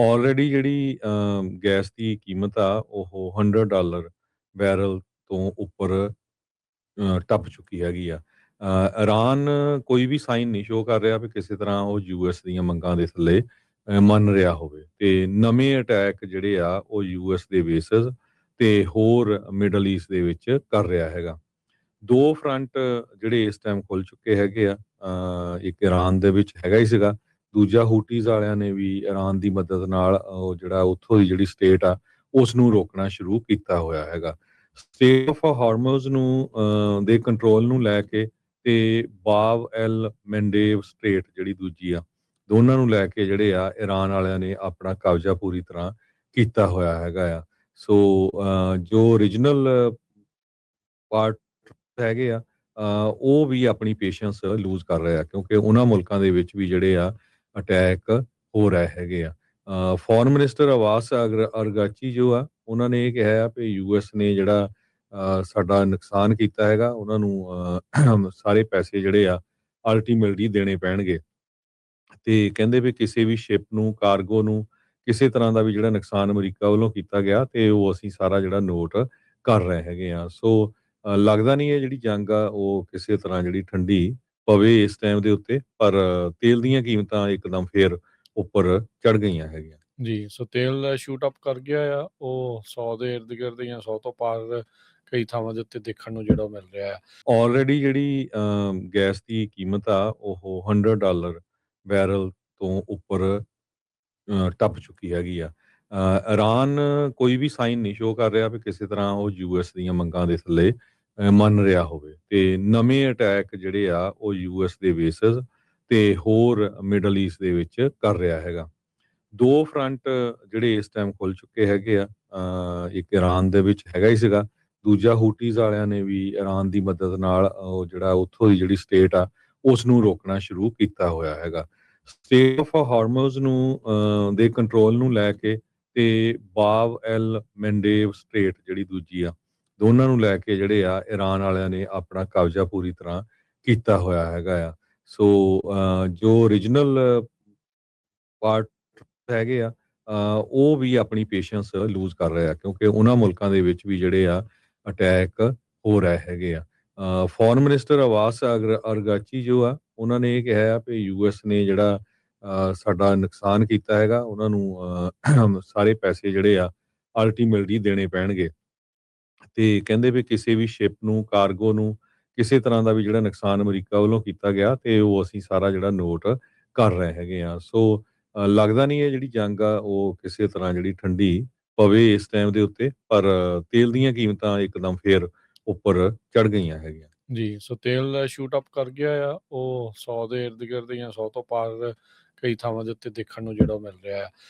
Already ਜਿਹੜੀ gas ਦੀ ਕੀਮਤ ਆ ਉਹ $100 ਬੈਰਲ ਤੋਂ ਉੱਪਰ ਟੱਪ ਚੁੱਕੀ ਹੈਗੀ ਆ। ਇਰਾਨ ਕੋਈ ਵੀ ਸਾਈਨ ਨਹੀਂ ਸ਼ੋ ਕਰ ਰਿਹਾ ਵੀ ਕਿਸੇ ਤਰ੍ਹਾਂ ਉਹ ਯੂਐਸ ਦੀਆਂ ਮੰਗਾਂ ਦੇ ਥੱਲੇ ਮੰਨ ਰਿਹਾ ਹੋਵੇ ਤੇ ਨਵੇਂ ਅਟੈਕ ਜਿਹੜੇ ਆ ਉਹ ਯੂਐਸ ਦੇ ਬੇਸਿਸ ਤੇ ਹੋਰ ਮਿਡਲ ਈਸਟ ਦੇ ਵਿੱਚ ਕਰ ਰਿਹਾ ਹੈਗਾ। ਦੋ ਫਰੰਟ ਜਿਹੜੇ ਇਸ ਟਾਈਮ ਖੁੱਲ ਚੁੱਕੇ ਹੈਗੇ ਆ। ਇੱਕ ਇਰਾਨ ਦੇ ਵਿੱਚ ਹੈਗਾ ਹੀ ਸੀਗਾ, ਦੂਜਾ ਹੂਟੀਜ਼ ਵਾਲਿਆਂ ਨੇ ਵੀ ਇਰਾਨ ਦੀ ਮਦਦ ਨਾਲ ਉਹ ਜਿਹੜਾ ਉੱਥੋਂ ਦੀ ਜਿਹੜੀ ਸਟੇਟ ਆ ਉਸ ਨੂੰ ਰੋਕਣਾ ਸ਼ੁਰੂ ਕੀਤਾ ਹੋਇਆ ਹੈਗਾ। ਸਟੇਟ ਆਫ ਹਾਰਮੋਜ਼ ਨੂੰ ਦੇ ਕੰਟਰੋਲ ਨੂੰ ਲੈ ਕੇ ਤੇ ਬਾਬ ਐਲ ਮੈਂਡੇਵ ਸਟ੍ਰੇਟ ਜਿਹੜੀ ਦੂਜੀ ਆ, ਦੋਨਾਂ ਨੂੰ ਲੈ ਕੇ ਜਿਹੜੇ ਆ ਇਰਾਨ ਵਾਲਿਆਂ ਨੇ ਆਪਣਾ ਕਬਜ਼ਾ ਪੂਰੀ ਤਰ੍ਹਾਂ ਕੀਤਾ ਹੋਇਆ ਹੈਗਾ ਆ। ਸੋ ਜੋ ਓਰੀਜਨਲ ਪਾਰਟ ਹੈਗੇ ਆ ਉਹ ਵੀ ਆਪਣੀ ਪੇਸ਼ੈਂਸ ਲੂਜ਼ ਕਰ ਰਹੇ ਆ ਕਿਉਂਕਿ ਉਹਨਾਂ ਮੁਲਕਾਂ ਦੇ ਵਿੱਚ ਵੀ ਜਿਹੜੇ ਆ ਅਟੈਕ ਹੋ ਰਹੇ ਹੈਗੇ ਆ। ਫੋਰਨ ਮਿਨਿਸਟਰ ਅਵਾਸ ਅਰਗਾਚੀ ਜੋ ਆ ਉਹਨਾਂ ਨੇ ਇਹ ਕਿਹਾ ਆ ਕਿ ਯੂਐਸ ਨੇ ਜਿਹੜਾ ਸਾਡਾ ਨੁਕਸਾਨ ਕੀਤਾ ਹੈਗਾ ਉਹਨਾਂ ਨੂੰ ਸਾਰੇ ਪੈਸੇ ਜਿਹੜੇ ਆ ਅਲਟੀਮੇਟਲੀ ਦੇਣੇ ਪੈਣਗੇ ਤੇ ਕਹਿੰਦੇ ਵੀ ਕਿਸੇ ਵੀ ਸ਼ਿਪ ਨੂੰ ਕਾਰਗੋ ਨੂੰ ਕਿਸੇ ਤਰ੍ਹਾਂ ਦਾ ਵੀ ਜਿਹੜਾ ਨੁਕਸਾਨ ਅਮਰੀਕਾ ਵੱਲੋਂ ਕੀਤਾ ਗਿਆ ਤੇ ਉਹ ਅਸੀਂ ਸਾਰਾ ਜਿਹੜਾ ਨੋਟ ਕਰ ਰਹੇ ਹੈਗੇ ਆ। ਸੋ ਲੱਗਦਾ ਨਹੀਂ ਇਹ ਜਿਹੜੀ ਜੰਗ ਆ ਉਹ ਕਿਸੇ ਤਰ੍ਹਾਂ ਜਿਹੜੀ ਠੰਡੀ ਪਵੇ ਇਸ ਟਾਈਮ ਦੇ ਉੱਤੇ, ਪਰ ਤੇਲ ਦੀਆਂ ਕੀਮਤਾਂ ਇੱਕਦਮ ਫੇਰ ਉੱਪਰ ਚੜ ਗਈਆਂ ਹੈਗੀਆਂ। ਜੀ, ਸੋ ਤੇਲ ਸ਼ੂਟ ਅਪ ਕਰ ਗਿਆ ਆ, ਉਹ 100 ਦੇ ਇਰਦ ਗਿਰਦ ਜਾਂ 100 ਤੋਂ ਪਾਰ ਕਈ ਥਾਵਾਂ ਦੇ ਉੱਤੇ ਦੇਖਣ ਨੂੰ ਜਿਹੜਾ ਮਿਲ ਰਿਹਾ ਹੈ। ਆਲਰੇਡੀ ਜਿਹੜੀ ਗੈਸ ਦੀ ਕੀਮਤ ਆ ਉਹ $100 ਬੈਰਲ ਤੋਂ ਉੱਪਰ ਟੱਪ ਚੁੱਕੀ ਹੈਗੀ ਆ। ਇਰਾਨ ਕੋਈ ਵੀ ਸਾਈਨ ਨਹੀਂ ਸ਼ੋ ਕਰ ਰਿਹਾ ਵੀ ਕਿਸੇ ਤਰ੍ਹਾਂ ਉਹ ਯੂਐਸ ਦੀਆਂ ਮੰਗਾਂ ਦੇ ਥੱਲੇ ਮੰਨ ਰਿਹਾ ਹੋਵੇ ਤੇ ਨਵੇਂ ਅਟੈਕ ਜਿਹੜੇ ਆ ਉਹ ਯੂਐਸ ਦੇ ਬੇਸਿਸ ਤੇ ਹੋਰ ਮਿਡਲ ਈਸਟ ਦੇ ਵਿੱਚ ਕਰ ਰਿਹਾ ਹੈਗਾ। ਦੋ ਫਰੰਟ ਜਿਹੜੇ ਇਸ ਟਾਈਮ ਖੁੱਲ ਚੁੱਕੇ ਹੈਗੇ ਆ। ਇੱਕ ਇਰਾਨ ਦੇ ਵਿੱਚ ਹੈਗਾ ਹੀ ਸੀਗਾ, ਦੂਜਾ ਹੂਟੀਜ਼ ਵਾਲਿਆਂ ਨੇ ਵੀ ਇਰਾਨ ਦੀ ਮਦਦ ਨਾਲ ਉਹ ਜਿਹੜਾ ਉੱਥੋਂ ਦੀ ਜਿਹੜੀ ਸਟੇਟ ਆ ਉਸ ਨੂੰ ਰੋਕਣਾ ਸ਼ੁਰੂ ਕੀਤਾ ਹੋਇਆ ਹੈਗਾ। ਸਟੇਟ ਆਫ ਹਾਰਮੋਜ਼ ਨੂੰ ਦੇ ਕੰਟਰੋਲ ਨੂੰ ਲੈ ਕੇ ਤੇ ਬਾਬ ਐਲ ਮੈਂਡੇਵ ਸਟ੍ਰੇਟ ਜਿਹੜੀ ਦੂਜੀ ਆ, ਦੋਨਾਂ ਨੂੰ ਲੈ ਕੇ ਜਿਹੜੇ ਆ ਇਰਾਨ ਵਾਲਿਆਂ ਨੇ ਆਪਣਾ ਕਬਜ਼ਾ ਪੂਰੀ ਤਰ੍ਹਾਂ ਕੀਤਾ ਹੋਇਆ ਹੈਗਾ ਆ। ਸੋ ਜੋ ਓਰੀਜਨਲ ਪਾਰਟ ਹੈਗੇ ਆ ਉਹ ਵੀ ਆਪਣੀ ਪੇਸ਼ੈਂਸ ਲੂਜ਼ ਕਰ ਰਹੇ ਆ ਕਿਉਂਕਿ ਉਹਨਾਂ ਮੁਲਕਾਂ ਦੇ ਵਿੱਚ ਵੀ ਜਿਹੜੇ ਆ ਅਟੈਕ ਹੋ ਰਹੇ ਹੈਗੇ ਆ। ਫੋਰਨ ਮਿਨਿਸਟਰ ਅਵਾਸ ਅਰਗਾਚੀ ਜੋ ਆ ਉਹਨਾਂ ਨੇ ਇਹ ਕਿਹਾ ਆ ਕਿ ਯੂਐਸ ਨੇ ਜਿਹੜਾ ਸਾਡਾ ਨੁਕਸਾਨ ਕੀਤਾ ਹੈਗਾ ਉਹਨਾਂ ਨੂੰ ਸਾਰੇ ਪੈਸੇ ਜਿਹੜੇ ਆ ਅਲਟੀਮੇਟਲੀ ਦੇਣੇ ਪੈਣਗੇ ਤੇ ਕਹਿੰਦੇ ਵੀ ਕਿਸੇ ਵੀ ਸ਼ਿਪ ਨੂੰ ਕਾਰਗੋ ਨੂੰ ਕਿਸੇ ਤਰ੍ਹਾਂ ਦਾ ਵੀ ਜਿਹੜਾ ਨੁਕਸਾਨ ਅਮਰੀਕਾ ਵੱਲੋਂ ਕੀਤਾ ਗਿਆ ਤੇ ਉਹ ਅਸੀਂ ਸਾਰਾ ਜਿਹੜਾ ਨੋਟ ਕਰ ਰਹੇ ਹੈਗੇ ਆ। ਸੋ ਲੱਗਦਾ ਨਹੀਂ ਇਹ ਜਿਹੜੀ ਜੰਗ ਆ ਉਹ ਕਿਸੇ ਤਰ੍ਹਾਂ ਜਿਹੜੀ ਠੰਡੀ ਪਵੇ ਇਸ ਟਾਈਮ ਦੇ ਉੱਤੇ, ਪਰ ਤੇਲ ਦੀਆਂ ਕੀਮਤਾਂ ਇੱਕਦਮ ਫੇਰ ਉੱਪਰ ਚੜ ਗਈਆਂ ਹੈਗੀਆਂ। ਜੀ, ਸੋ ਤੇਲ ਸ਼ੂਟ ਅਪ ਕਰ ਗਿਆ ਆ, ਉਹ 100 ਦੇ ਇਰਦ ਗਿਰਦ ਜਾਂ 100 ਤੋਂ ਪਾਰ ਕਈ ਥਾਵਾਂ ਦੇ ਉੱਤੇ ਦੇਖਣ ਨੂੰ ਜਿਹੜਾ ਮਿਲ ਰਿਹਾ ਹੈ।